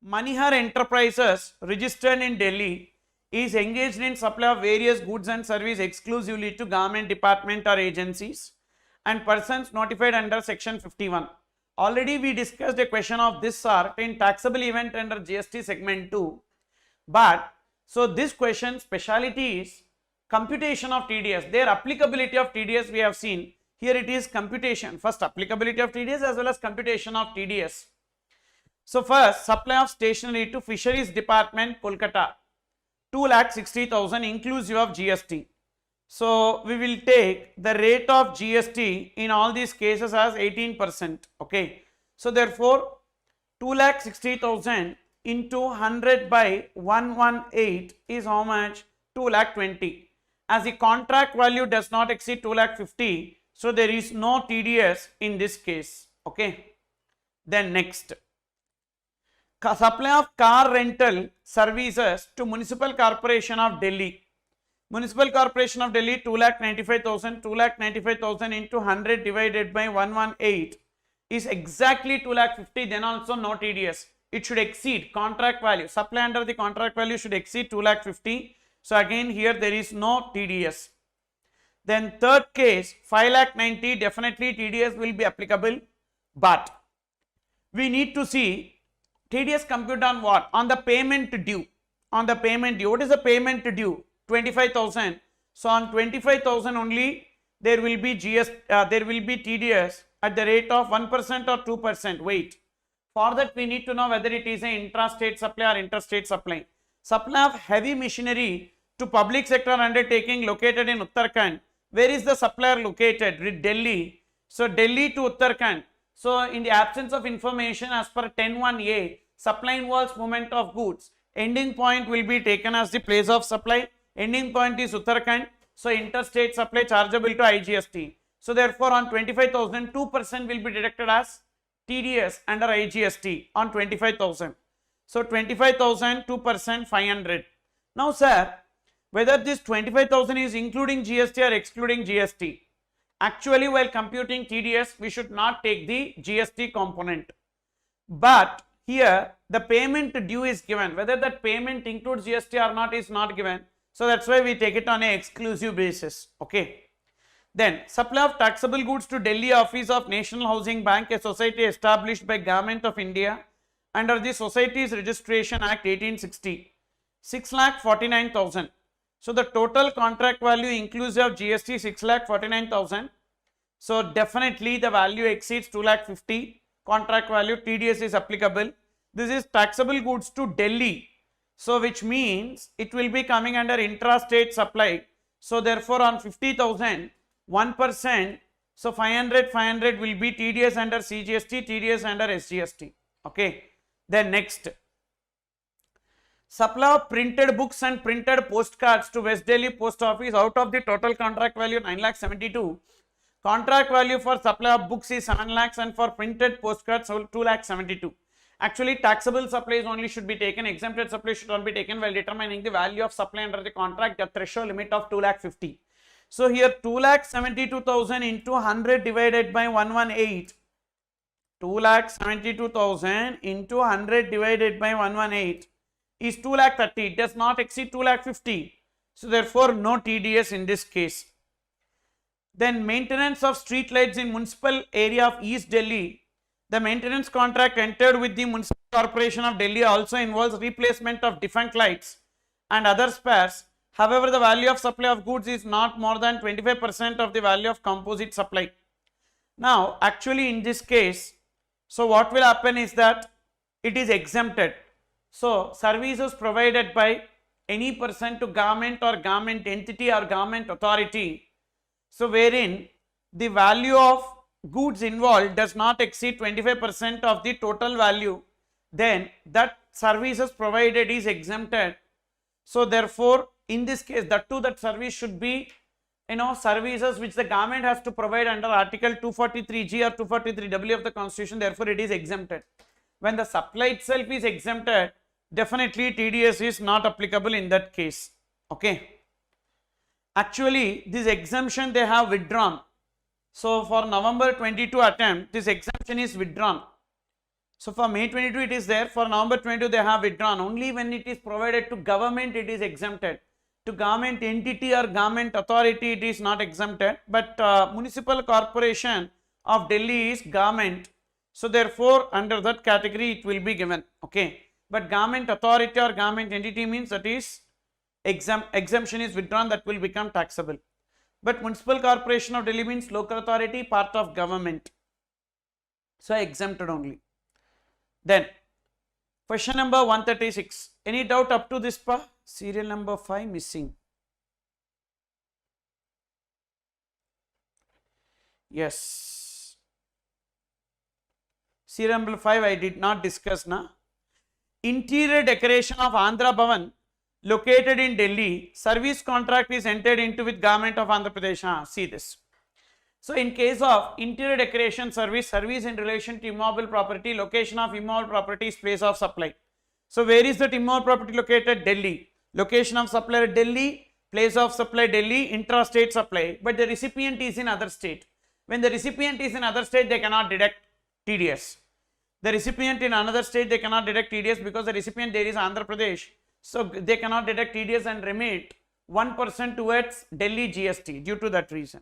Manihar Enterprises, registered in Delhi, is engaged in supply of various goods and services exclusively to government department or agencies and persons notified under section 51. Already we discussed a question of this sort in taxable event under GST segment 2, but so this question speciality is computation of TDS. Their applicability of TDS we have seen. Here it is computation, first applicability of TDS as well as computation of TDS. So first, supply of stationery to Fisheries Department, Kolkata, 2,60,000 inclusive of GST. So we will take the rate of GST in all these cases as 18%. Okay. So therefore, 2,60,000 into 100 by 118 is how much? 2,20,000. As the contract value does not exceed 2,50,000, so there is no TDS in this case. Okay. Then next, supply of car rental services to Municipal Corporation of Delhi. Municipal Corporation of Delhi 2,95,000, 2,95,000 into 100 divided by 118 is exactly 2,50,000, then also no TDS. It should exceed contract value. Supply under the contract value should exceed 2,50,000. So again here there is no TDS. Then third case, 5,90,000, definitely TDS will be applicable, but we need to see TDS compute on what? On the payment due. On the payment due. What is the payment due? 25,000. So on 25,000 only there will be TDS at the rate of 1% or 2%. Wait. For that we need to know whether it is an intrastate supply or interstate supply. Supply of heavy machinery to public sector undertaking located in Uttarakhand. Where is the supplier located? With Delhi. So Delhi to Uttarakhand. So in the absence of information as per 10(1)(a), supply involves movement of goods. Ending point will be taken as the place of supply. Ending point is Uttarakhand. So interstate supply chargeable to IGST. So therefore on 25,000, 2% will be deducted as TDS under IGST on 25,000. So 25,000, 2%, 500. Now sir, whether this 25,000 is including GST or excluding GST? Actually, while computing TDS, we should not take the GST component. But here, the payment due is given. Whether that payment includes GST or not is not given. So that's why we take it on an exclusive basis. Okay. Then, supply of taxable goods to Delhi office of National Housing Bank, a society established by Government of India under the Societies Registration Act 1860, 6,49,000. So the total contract value inclusive of GST 6,49,000. So definitely the value exceeds 2,50,000. Contract value TDS is applicable. This is taxable goods to Delhi. So which means it will be coming under intrastate supply. So therefore on 50,000, 1%. So 500 will be TDS under CGST, TDS under SGST. Okay. Then next, supply of printed books and printed postcards to West Delhi Post Office out of the total contract value 9,72,000. Contract value for supply of books is 7 lakhs and for printed postcards 2,72,000. Actually, taxable supplies only should be taken. Exempted supplies should not be taken while determining the value of supply under the contract. The threshold limit of 2,50,000. So here 2,72,000 into 100 divided by 118. 2,72,000 into 100 divided by 118 is 2,30,000. It does not exceed 2,50,000. So therefore no TDS in this case. Then maintenance of street lights in municipal area of East Delhi. The maintenance contract entered with the Municipal Corporation of Delhi also involves replacement of defunct lights and other spares. However, the value of supply of goods is not more than 25% of the value of composite supply. Now, actually in this case, so what will happen is that it is exempted. So, services provided by any person to government or government entity or government authority. So, wherein the value of goods involved does not exceed 25% of the total value, then that services provided is exempted. So, therefore, in this case, that service should be, services which the government has to provide under Article 243G or 243W of the Constitution, therefore, it is exempted. When the supply itself is exempted, definitely TDS is not applicable in that case. Okay. Actually, this exemption they have withdrawn. So, for November 22 attempt, this exemption is withdrawn. So for May 22 it is there, for November 22 they have withdrawn. Only when it is provided to government it is exempted. To government entity or government authority it is not exempted, but municipal corporation of Delhi is government. So therefore under that category it will be given, okay. But government authority or government entity means that is exemption is withdrawn, that will become taxable. But municipal corporation of Delhi means local authority, part of government. So exempted only. Then question number 136. Any doubt up to this part? Serial number 5 missing. Yes. Serial number 5 I did not discuss now. Interior decoration of Andhra Bhavan located in Delhi, service contract is entered into with government of Andhra Pradesh. See this. So in case of interior decoration service in relation to immobile property, location of immobile property is place of supply. So where is that immobile property located? Delhi. Location of supplier Delhi, place of supply Delhi, intra-state supply, but the recipient is in other state. When the recipient is in other state, they cannot deduct TDS. The recipient in another state, they cannot deduct TDS because the recipient there is Andhra Pradesh. So they cannot deduct TDS and remit 1% towards Delhi GST due to that reason.